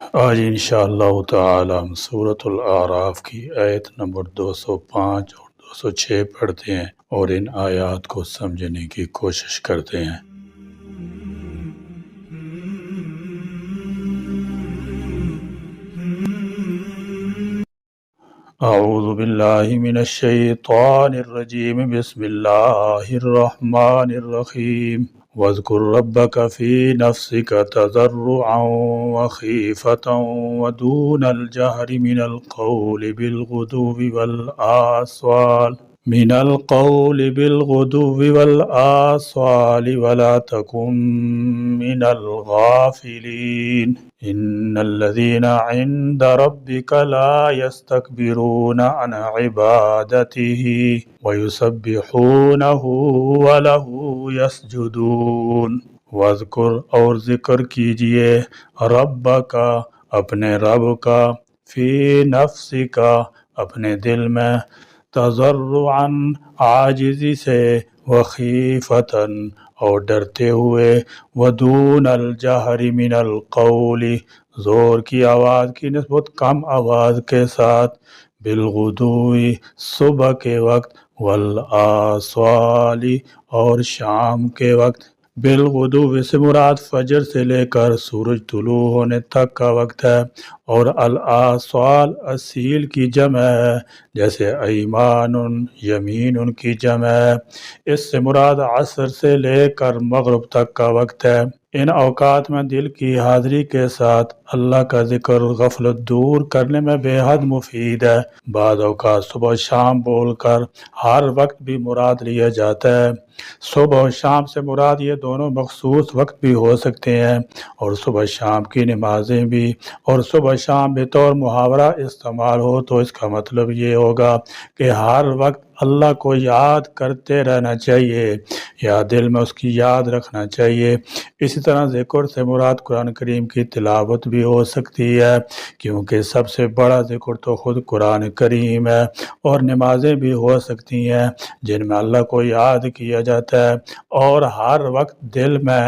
آج انشاءاللہ تعالی ہم سورۃ الاعراف کی آیت نمبر 205 اور 206 پڑھتے ہیں اور ان آیات کو سمجھنے کی کوشش کرتے ہیں۔ اعوذ باللہ من الشیطان الرجیم، بسم اللہ الرحمن الرحیم۔ واذکر ربک فی نفسک تضرعا وخیفة ودون الجہر من القول بالغدو والآصال ولا تکن من الغافلین۔ ان الذين عند ربك لا يستكبرون عن عبادته ويسبحونه وله يسجدون۔ واذکر اور ذکر کیجئے، رب کا اپنے رب کا، فی نفسی کا اپنے دل میں، تضرعا عاجزی سے، وخیفتاً اور ڈرتے ہوئے، ودون الجہر من القول زور کی آواز کی نسبت کم آواز کے ساتھ، بالغدوء صبح کے وقت، والآصال اور شام کے وقت۔ بالغدو سے مراد فجر سے لے کر سورج طلوع ہونے تک کا وقت ہے، اور الآصال اصیل کی جمع ہے، جیسے ایمان یمین کی جمع ہے۔ اس سے مراد عصر سے لے کر مغرب تک کا وقت ہے۔ ان اوقات میں دل کی حاضری کے ساتھ اللہ کا ذکر غفلت دور کرنے میں بے حد مفید ہے۔ بعض اوقات صبح و شام بول کر ہر وقت بھی مراد لیا جاتا ہے۔ صبح و شام سے مراد یہ دونوں مخصوص وقت بھی ہو سکتے ہیں، اور صبح شام کی نمازیں بھی، اور صبح شام بطور محاورہ استعمال ہو تو اس کا مطلب یہ ہوگا کہ ہر وقت اللہ کو یاد کرتے رہنا چاہیے یا دل میں اس کی یاد رکھنا چاہیے۔ اسی طرح ذکر سے مراد قرآن کریم کی تلاوت بھی ہو سکتی ہے، کیونکہ سب سے بڑا ذکر تو خود قرآن کریم ہے، اور نمازیں بھی ہو سکتی ہیں جن میں اللہ کو یاد کیا جاتا ہے، اور ہر وقت دل میں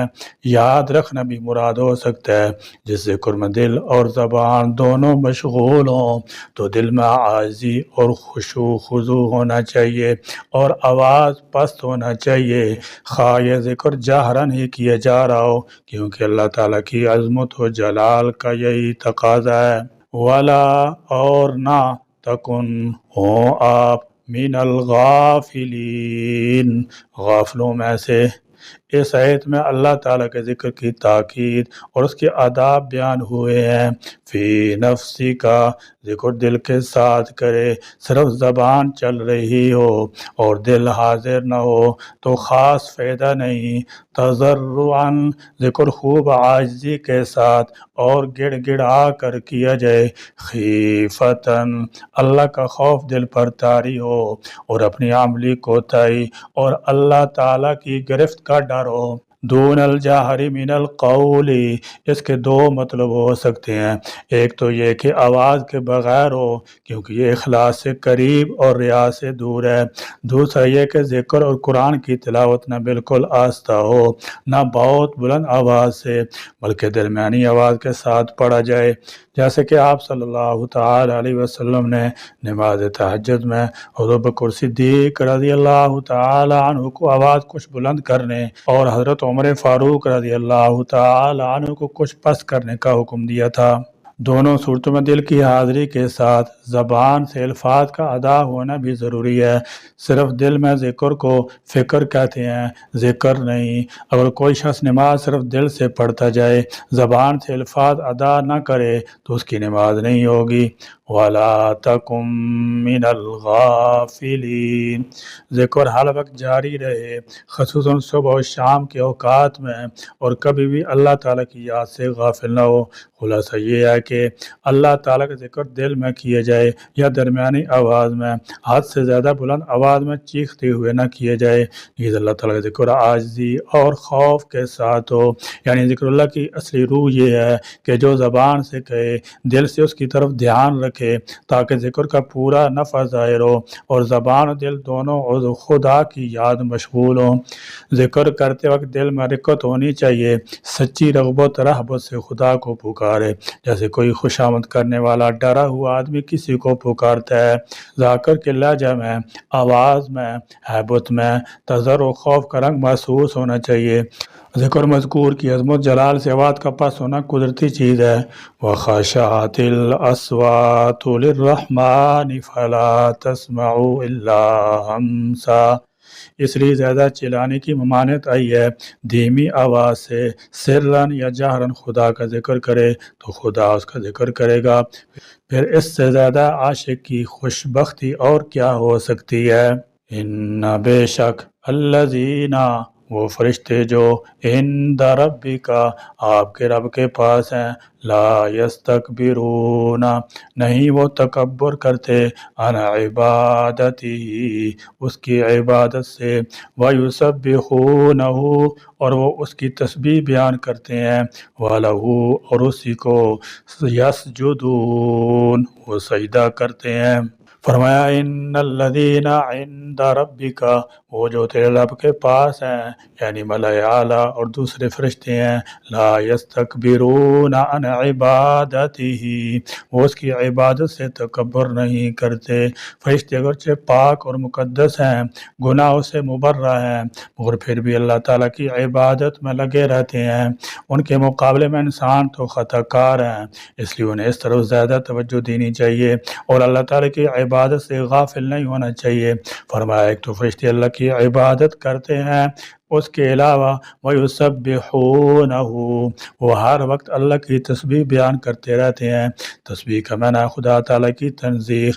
یاد رکھنا بھی مراد ہو سکتا ہے۔ جس ذکر میں دل اور زبان دونوں مشغول ہوں تو دل میں عاجزی اور خشوع خضوع ہونا چاہیے، اور آواز پست ہونا چاہیے، خواہ یہ ذکر جہراً ہی کیا جا رہا ہو، کیونکہ اللہ تعالیٰ کی عظمت و جلال کا یہی تقاضا ہے۔ ولا اور نہ تکن ہوں آپ، من الغافلین غافلوں میں سے۔ اس آیت میں اللہ تعالیٰ کے ذکر کی تاکید اور اس کے آداب بیان ہوئے ہیں۔ فی نفسی کا ذکر دل کے ساتھ کرے، صرف زبان چل رہی ہو اور دل حاضر نہ ہو تو خاص فائدہ نہیں۔ تضرعاً ذکر خوب عاجزی کے ساتھ اور گڑ گڑا کر کیا جائے۔ خیفتاً اللہ کا خوف دل پر طاری ہو اور اپنی عملی کوتاہی اور اللہ تعالیٰ کی گرفت کا ڈر ہو۔ دون الجہر من القول، اس کے دو مطلب ہو سکتے ہیں۔ ایک تو یہ کہ آواز کے بغیر ہو، کیونکہ یہ اخلاص سے قریب اور ریا سے دور ہے۔ دوسرا یہ کہ ذکر اور قرآن کی تلاوت نہ بالکل آہستہ ہو، نہ بہت بلند آواز سے، بلکہ درمیانی آواز کے ساتھ پڑھا جائے، جیسے کہ آپ صلی اللہ تعالی علیہ وسلم نے نماز تہجد میں حضرت بکر صدیق رضی اللہ تعالی عنہ کو آواز کچھ بلند کرنے اور حضرت عمر فاروق رضی اللہ تعالی عنہ کو کچھ پست کرنے کا حکم دیا تھا۔ دونوں صورتوں میں دل کی حاضری کے ساتھ زبان سے الفاظ کا ادا ہونا بھی ضروری ہے۔ صرف دل میں ذکر کو فکر کہتے ہیں، ذکر نہیں۔ اگر کوئی شخص نماز صرف دل سے پڑھتا جائے، زبان سے الفاظ ادا نہ کرے تو اس کی نماز نہیں ہوگی۔ وَلَا تَكُن مِّنَ الْغَافِلِينَ ذکر ہر وقت جاری رہے، خصوصاً صبح و شام کے اوقات میں، اور کبھی بھی اللہ تعالیٰ کی یاد سے غافل نہ ہو۔ خلاصہ یہ ہے کہ اللہ تعالیٰ کا ذکر دل میں کیا جائے یا درمیانی آواز میں، حد سے زیادہ بلند آواز میں چیختے ہوئے نہ کیا جائے۔ نیز اللہ تعالیٰ کا ذکر عاجزی اور خوف کے ساتھ ہو، یعنی ذکر اللہ کی اصلی روح یہ ہے کہ جو زبان سے کہے، دل سے اس کی طرف دھیان رکھے، رکھے تاکہ ذکر کا پورا نفع ظاہر ہو اور زبان و دل دونوں عضو خدا کی یاد مشغول ہوں۔ ذکر کرتے وقت دل میں رقت ہونی چاہیے، سچی رغبت رہبت سے خدا کو پکارے، جیسے کوئی خوشامد کرنے والا ڈرا ہوا آدمی کسی کو پکارتا ہے۔ ذاکر کے لہجہ میں، آواز میں، ہیبت میں تذر و خوف کا رنگ محسوس ہونا چاہیے۔ ذکر مذکور کی عظمت جلال سے آواز کا پس ہونا قدرتی چیز ہے۔ وَخَشَعَتِ الْأَصْوَاتُ لِلرَّحْمَنِ فَلَا تَسْمَعُ إِلَّا ہَمْسًا۔ اس لیے زیادہ چلانے کی ممانعت آئی ہے۔ دھیمی آواز سے سرًا یا جہرًا خدا کا ذکر کرے تو خدا اس کا ذکر کرے گا، پھر اس سے زیادہ عاشق کی خوشبختی اور کیا ہو سکتی ہے۔ ان بے شک الذین، وہ فرشتے جو عند ربک، آپ کے رب کے پاس ہیں، لا یستکبرون، نہیں وہ تکبر کرتے، عن عبادتہ، اس کی عبادت سے، ویسبحونہ، اور وہ اس کی تسبیح بیان کرتے ہیں، وَلَہُ، اور اسی کو، یسجدون، وہ سجدہ کرتے ہیں۔ فرمایا ان الذین عند ربک، وہ جو تیرے رب کے پاس ہیں، یعنی ملائے اعلیٰ اور دوسرے فرشتے ہیں، لا یستکبرون عن عبادتہ، وہ اس کی عبادت سے تکبر نہیں کرتے۔ فرشتے اگرچہ پاک اور مقدس ہیں، گناہوں سے مبرہ ہیں، مگر پھر بھی اللہ تعالیٰ کی عبادت میں لگے رہتے ہیں۔ ان کے مقابلے میں انسان تو خطا کار ہیں، اس لیے انہیں اس طرف زیادہ توجہ دینی چاہیے اور اللہ تعالیٰ کی عبادت سے غافل نہیں ہونا چاہیے۔ فرمایا ایک تو فرشتے اللہ کی عبادت کرتے ہیں، اس کے علاوہ وَيُسَبِّحُونَهُ، وہ ہر وقت اللہ کی تسبیح بیان کرتے رہتے ہیں۔ تسبیح کا معنی خدا تعالیٰ کی تنزیہ۔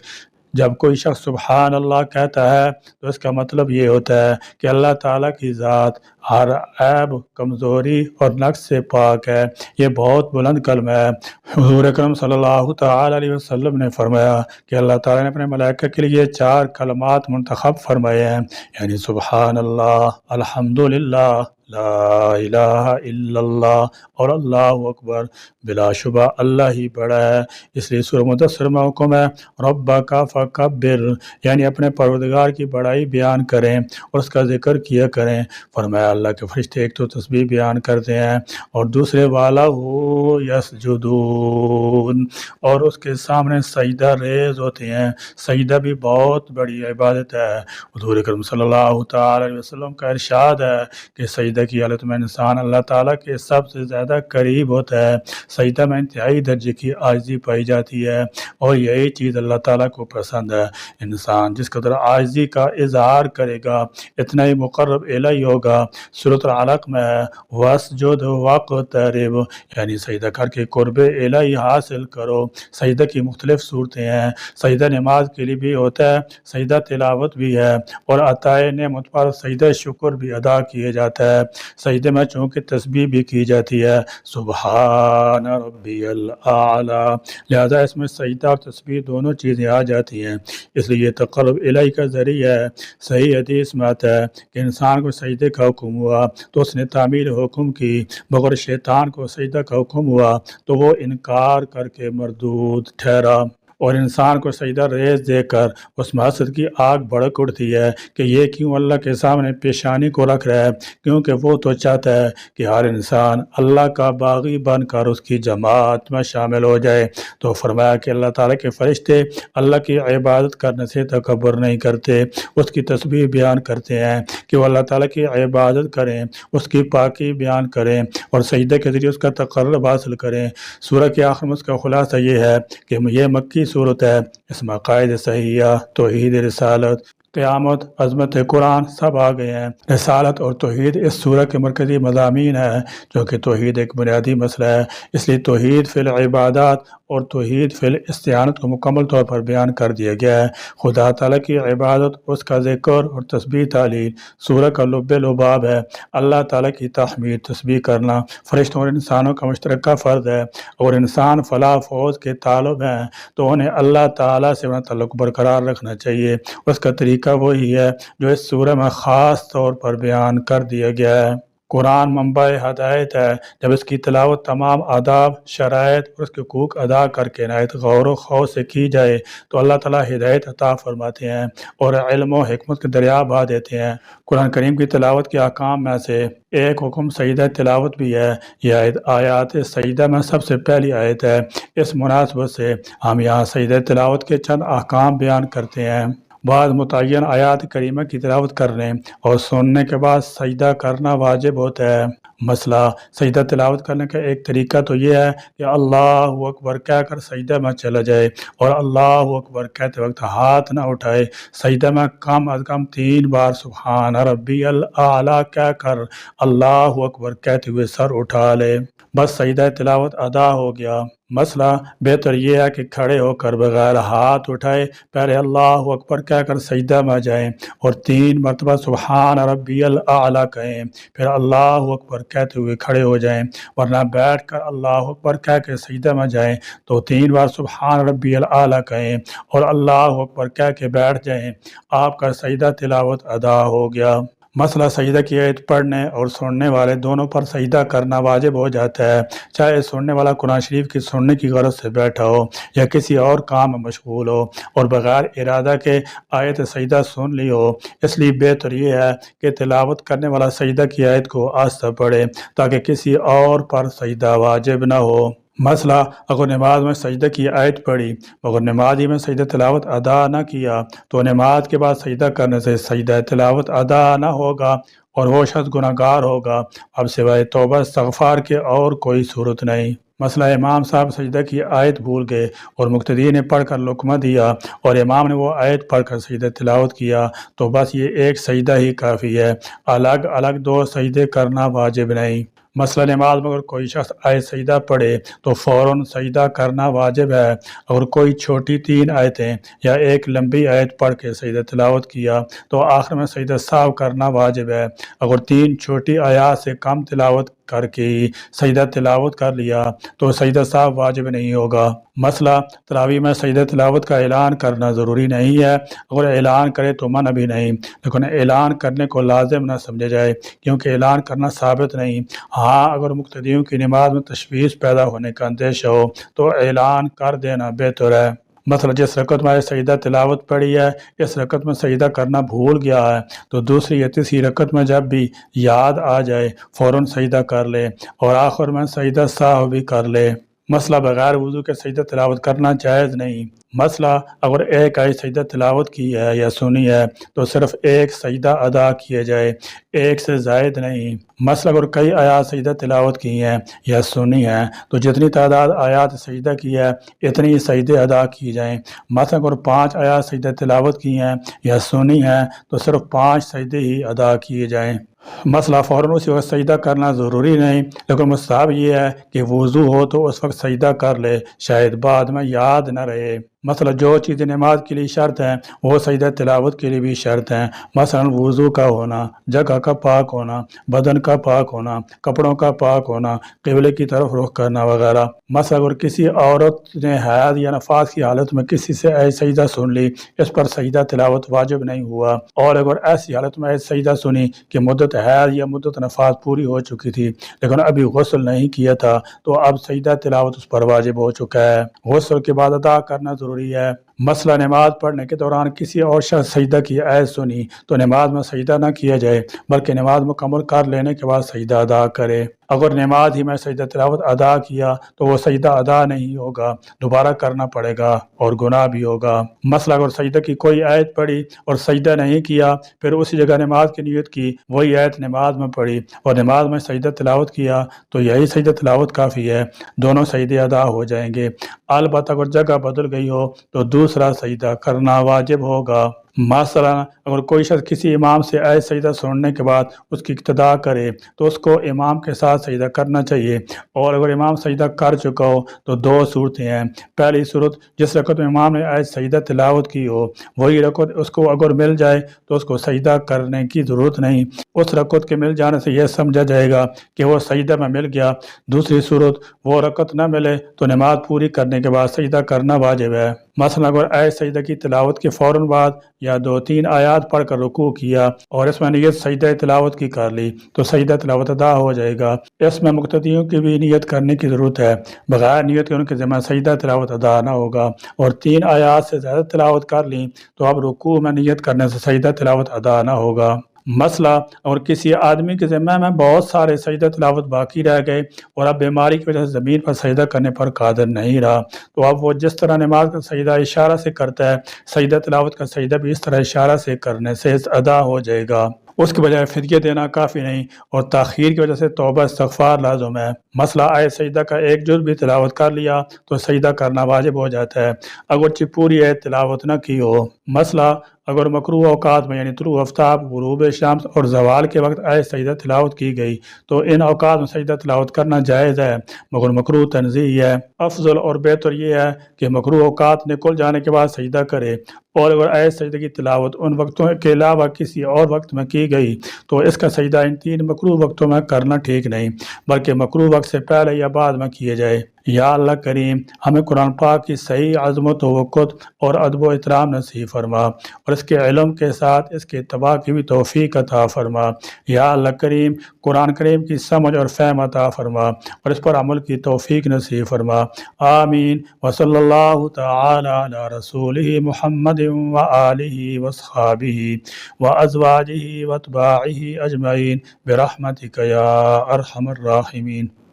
جب کوئی شخص سبحان اللہ کہتا ہے تو اس کا مطلب یہ ہوتا ہے کہ اللہ تعالیٰ کی ذات ہر عیب، کمزوری اور نقص سے پاک ہے۔ یہ بہت بلند کلمہ ہے۔ حضور اکرم صلی اللہ تعالیٰ علیہ وسلم نے فرمایا کہ اللہ تعالیٰ نے اپنے ملائکہ کے لیے 4 کلمات منتخب فرمائے ہیں، یعنی سبحان اللہ، الحمدللہ، لا الہ الا اللہ اور اللہ اکبر۔ بلا شبہ اللہ ہی بڑا ہے، اس لیے سورہ مدثر میں حکم ہے ربک فکبر، یعنی اپنے پروردگار کی بڑائی بیان کریں اور اس کا ذکر کیا کریں۔ فرمایا اللہ کے فرشتے ایک تو تسبیح بیان کرتے ہیں اور دوسرے والا ہو یسجدون، اور اس کے سامنے سجدہ ریز ہوتے ہیں۔ سجدہ بھی بہت بڑی عبادت ہے۔ حضور اکرم صلی اللہ تعالی علیہ وسلم کا ارشاد ہے کہ سجدہ کی حالت میں انسان اللہ تعالیٰ کے سب سے زیادہ قریب ہوتا ہے۔ سجدہ میں انتہائی درجے کی عاجزی پائی جاتی ہے اور یہی چیز اللہ تعالیٰ کو پسند ہے۔ انسان جس قدر عاجزی کا اظہار کرے گا اتنا ہی مقرب الیہ ہوگا۔ سورۃ العلق میں ہے وَاسْجُدْ وَاقْتَرِب، یعنی سجدہ کر کے قرب الہی حاصل کرو۔ سجدہ کی مختلف صورتیں ہیں۔ سجدہ نماز کے لیے بھی ہوتا ہے، سجدہ تلاوت بھی ہے، اور عطائے نعمت پر سجدہ شکر بھی ادا کیے جاتا ہے۔ سجدے میں چونکہ تسبیح بھی کی جاتی ہے، سبحان ربی الاعلیٰ، لہذا اس میں سجدہ اور تسبیح دونوں چیزیں آ جاتی ہیں، اس لیے یہ تقرب الہی کا ذریعہ ہے۔ صحیح حدیث میں آتا ہے کہ انسان کو سجدے کا حکم ہوا تو اس نے تعمیل حکم کی، مگر شیطان کو سجدہ کا حکم ہوا تو وہ انکار کر کے مردود ٹھہرا، اور انسان کو سجدہ ریز دے کر اس میں حسد کی آگ بھڑک اٹھتی ہے کہ یہ کیوں اللہ کے سامنے پیشانی کو رکھ رہا ہے، کیونکہ وہ تو چاہتا ہے کہ ہر انسان اللہ کا باغی بن کر اس کی جماعت میں شامل ہو جائے۔ تو فرمایا کہ اللہ تعالیٰ کے فرشتے اللہ کی عبادت کرنے سے تکبر نہیں کرتے، اس کی تسبیح بیان کرتے ہیں کہ وہ اللہ تعالیٰ کی عبادت کریں، اس کی پاکی بیان کریں اور سجدے کے ذریعے اس کا تقرب حاصل کریں۔ سورہ کے آخر میں اس کا خلاصہ یہ ہے کہ یہ مکی صورت ہے، اس میں عقائد صحیحہ، توحید، رسالت، قیامت، عظمت قرآن سب آ گئے ہیں۔ رسالت اور توحید اس سورہ کے مرکزی مضامین ہیں، جو کہ توحید ایک بنیادی مسئلہ ہے، اس لیے توحید فی العبادات اور توحید فی الاستعانت کو مکمل طور پر بیان کر دیا گیا ہے۔ خدا تعالیٰ کی عبادت، اس کا ذکر اور تسبیح تعلیل سورہ کا لب لباب ہے۔ اللہ تعالیٰ کی تحمید، تسبیح کرنا فرشتوں اور انسانوں کا مشترکہ فرض ہے، اور انسان فلاح فوز کے طالب ہیں تو انہیں اللہ تعالیٰ سے اپنا تعلق برقرار رکھنا چاہیے۔ اس کا طریقہ وہی ہے جو اس سورہ میں خاص طور پر بیان کر دیا گیا ہے۔ قرآن منبع ہدایت ہے، جب اس کی تلاوت تمام آداب، شرائط اور اس کے حقوق ادا کر کے نہایت غور و خوض سے کی جائے تو اللہ تعالیٰ ہدایت عطا فرماتے ہیں اور علم و حکمت کے دریا بہا دیتے ہیں۔ قرآن کریم کی تلاوت کے احکام میں سے ایک حکم سجدہ تلاوت بھی ہے۔ یہ آیات سجدہ میں سب سے پہلی آیت ہے۔ اس مناسبت سے ہم یہاں سجدہ تلاوت کے چند احکام بیان کرتے ہیں۔ بعض متعین آیات کریمہ کی تلاوت کرنے اور سننے کے بعد سجدہ کرنا واجب ہوتا ہے۔ مسئلہ سجدہ تلاوت کرنے کا ایک طریقہ تو یہ ہے کہ اللہ اکبر کہہ کر سجدہ میں چلا جائے اور اللہ اکبر کہتے وقت ہاتھ نہ اٹھائے۔ سجدہ میں کم از کم 3 بار سبحان ربی الاعلیٰ کہہ کر اللہ اکبر کہتے ہوئے سر اٹھا لے، بس سجدہ تلاوت ادا ہو گیا۔ مسئلہ بہتر یہ ہے کہ کھڑے ہو کر بغیر ہاتھ اٹھائے پہلے اللہ اکبر کہہ کر سجدہ میں جائیں اور 3 مرتبہ سبحان ربی الاعلیٰ کہیں، پھر اللہ اکبر کہتے ہوئے کھڑے ہو جائیں، ورنہ بیٹھ کر اللہ اکبر کہہ کے سجدہ میں جائیں تو 3 بار سبحان ربی الاعلیٰ کہیں اور اللہ اکبر کہہ کے بیٹھ جائیں، آپ کا سجدہ تلاوت ادا ہو گیا۔ مسئلہ سجدہ کی آیت پڑھنے اور سننے والے دونوں پر سجدہ کرنا واجب ہو جاتا ہے، چاہے سننے والا قرآن شریف کی سننے کی غرض سے بیٹھا ہو یا کسی اور کام میں مشغول ہو اور بغیر ارادہ کے آیت سجدہ سن لی ہو۔ اس لیے بہتر یہ ہے کہ تلاوت کرنے والا سجدہ کی آیت کو آہستہ پڑھے تاکہ کسی اور پر سجدہ واجب نہ ہو۔ مسئلہ اگر نماز میں سجدہ کی آیت پڑھی مگر نمازی میں سجدہ تلاوت ادا نہ کیا تو نماز کے بعد سجدہ کرنے سے سجدہ تلاوت ادا نہ ہوگا اور وہ شخص گناہ گار ہوگا، اب سوائے توبہ استغفار کے اور کوئی صورت نہیں۔ مسئلہ امام صاحب سجدہ کی آیت بھول گئے اور مقتدی نے پڑھ کر لقمہ دیا اور امام نے وہ آیت پڑھ کر سجدہ تلاوت کیا تو بس یہ ایک سجدہ ہی کافی ہے، الگ الگ 2 سجدے کرنا واجب نہیں۔ مسئلہ نماز میں اگر کوئی شخص آیت سجدہ پڑھے تو فوراً سجدہ کرنا واجب ہے۔ اگر کوئی چھوٹی 3 آیتیں یا ایک لمبی آیت پڑھ کے سجدہ تلاوت کیا تو آخر میں سجدہ سہو کرنا واجب ہے۔ اگر 3 چھوٹی آیات سے کم تلاوت کر کے سجدہ تلاوت کر لیا تو سجدہ سہو واجب نہیں ہوگا۔ مسئلہ تراویح میں سجدہ تلاوت کا اعلان کرنا ضروری نہیں ہے، اگر اعلان کرے تو منع بھی نہیں، لیکن اعلان کرنے کو لازم نہ سمجھا جائے کیونکہ اعلان کرنا ثابت نہیں۔ ہاں اگر مقتدیوں کی نماز میں تشویش پیدا ہونے کا اندیشہ ہو تو اعلان کر دینا بہتر ہے۔ مثلا جس رکعت میں سجدہ تلاوت پڑھی ہے اس رکعت میں سجدہ کرنا بھول گیا ہے تو دوسری یا تیسری رکعت میں جب بھی یاد آ جائے فوراً سجدہ کر لے اور آخر میں سجدہ سہو بھی کر لے۔ مسئلہ بغیر وضو کے سجدہ تلاوت کرنا جائز نہیں۔ مسئلہ اگر ایک آیت سجدہ تلاوت کی ہے یا سنی ہے تو صرف ایک سجدہ ادا کیے جائے، ایک سے زائد نہیں۔ مسئلہ اگر کئی آیات سجدہ تلاوت کی ہیں یا سنی ہیں تو جتنی تعداد آیات سجدہ کی ہے اتنی سجدے ادا کی جائیں۔ مثلا اگر 5 آیات سجدہ تلاوت کی ہیں یا سنی ہیں تو صرف 5 سجدے ہی ادا کیے جائیں۔ مسئلہ فوراً اسی وقت سجدہ کرنا ضروری نہیں، لیکن مستحب یہ ہے کہ وضو ہو تو اس وقت سجدہ کر لے، شاید بعد میں یاد نہ رہے۔ مثلا جو چیزیں نماز کے لیے شرط ہیں وہ سجدہ تلاوت کے لیے بھی شرط ہیں، مثلا وضو کا ہونا، جگہ کا پاک ہونا، بدن کا پاک ہونا، کپڑوں کا پاک ہونا، قبلے کی طرف رخ کرنا وغیرہ۔ مثلا اگر کسی عورت نے حیض یا نفاس کی حالت میں کسی سے ایسی سجدہ سن لی اس پر سجدہ تلاوت واجب نہیں ہوا، اور اگر ایسی حالت میں ایسی سجدہ سنی کہ مدت حیض یا مدت نفاس پوری ہو چکی تھی لیکن ابھی غسل نہیں کیا تھا تو اب سجدہ تلاوت اس پر واجب ہو چکا ہے، غسل کے بعد ادا کرنا ضروری ہے۔ مسئلہ نماز پڑھنے کے دوران کسی اور شخص سجدہ کی آیت سنی تو نماز میں سجدہ نہ کیا جائے بلکہ نماز مکمل کر لینے کے بعد سجدہ ادا کرے۔ اگر نماز ہی میں سجدہ تلاوت ادا کیا تو وہ سجدہ ادا نہیں ہوگا، دوبارہ کرنا پڑے گا اور گناہ بھی ہوگا۔ مسئلہ اگر سجدہ کی کوئی آیت پڑھی اور سجدہ نہیں کیا پھر اسی جگہ نماز کی نیت کی، وہی آیت نماز میں پڑھی اور نماز میں سجدہ تلاوت کیا تو یہی سجدہ تلاوت کافی ہے، دونوں سجدے ادا ہو جائیں گے۔ البتہ اگر جگہ بدل گئی ہو تو دوسرا سجدہ کرنا واجب ہوگا۔ مثلا اگر کوئی شخص کسی امام سے آیت سجدہ سننے کے بعد اس کی اقتداء کرے تو اس کو امام کے ساتھ سجدہ کرنا چاہیے، اور اگر امام سجدہ کر چکا ہو تو 2 صورتیں ہیں۔ پہلی صورت جس رکعت میں امام نے آیت سجدہ تلاوت کی ہو وہی رکعت اس کو اگر مل جائے تو اس کو سجدہ کرنے کی ضرورت نہیں، اس رکعت کے مل جانے سے یہ سمجھا جائے گا کہ وہ سجدہ میں مل گیا۔ دوسری صورت وہ رکعت نہ ملے تو نماز پوری کرنے کے بعد سجدہ کرنا واجب ہے۔ مثلا اگر آیت سجدہ کی تلاوت کے فوراً بعد یا 2-3 آیات پڑھ کر رکوع کیا اور اس میں نیت سجدہ تلاوت کی کر لی تو سجدہ تلاوت ادا ہو جائے گا۔ اس میں مقتدیوں کی بھی نیت کرنے کی ضرورت ہے، بغیر نیت کے ان کے ذمہ سجدہ تلاوت ادا نہ ہوگا۔ اور 3 آیات سے زیادہ تلاوت کر لیں تو اب رکوع میں نیت کرنے سے سجدہ تلاوت ادا نہ ہوگا۔ مسئلہ اور کسی آدمی کے ذمہ میں بہت سارے سجدہ تلاوت باقی رہ گئے اور اب بیماری کی وجہ سے زمین پر سجدہ کرنے پر قادر نہیں رہا، تو اب وہ جس طرح نماز کا سجدہ اشارہ سے کرتا ہے، سجدہ تلاوت کا سجدہ بھی اس طرح اشارہ سے کرنے سے ادا ہو جائے گا۔ اس کے بجائے فدیہ دینا کافی نہیں اور تاخیر کی وجہ سے توبہ استغفار لازم ہے۔ مسئلہ آیت سجدہ کا ایک جز بھی تلاوت کر لیا تو سجدہ کرنا واجب ہو جاتا ہے اگرچہ پوری آیت تلاوت نہ کی ہو۔ مسئلہ اگر مکروہ اوقات میں یعنی طلوع آفتاب، غروب شمس اور زوال کے وقت آیت سجدہ تلاوت کی گئی تو ان اوقات میں سجدہ تلاوت کرنا جائز ہے مگر مکروہ تنزیہی ہے۔ افضل اور بہتر یہ ہے کہ مکروہ اوقات نکل جانے کے بعد سجدہ کرے، اور اگر آیت سجدہ کی تلاوت ان وقتوں کے علاوہ کسی اور وقت میں کی گئی تو اس کا سجدہ ان 3 مکروہ وقتوں میں کرنا ٹھیک نہیں بلکہ مکروہ وقت سے پہلے یا بعد میں کیے جائے۔ یا اللہ کریم ہمیں قرآن پاک کی صحیح عظمت و وقت اور ادب و احترام نصیب فرما اور اس کے علم کے ساتھ اس کے اتباع کی بھی توفیق عطا فرما۔ یا اللہ کریم قرآن کریم کی سمجھ اور فہم عطا فرما اور اس پر عمل کی توفیق نصیب فرما۔ آمین وصلی اللہ تعالی علی رسولہ محمد وآلہ وصحابہ وازواجہ واتباعہ اجمعین برحمتک یا ارحم الراحمین۔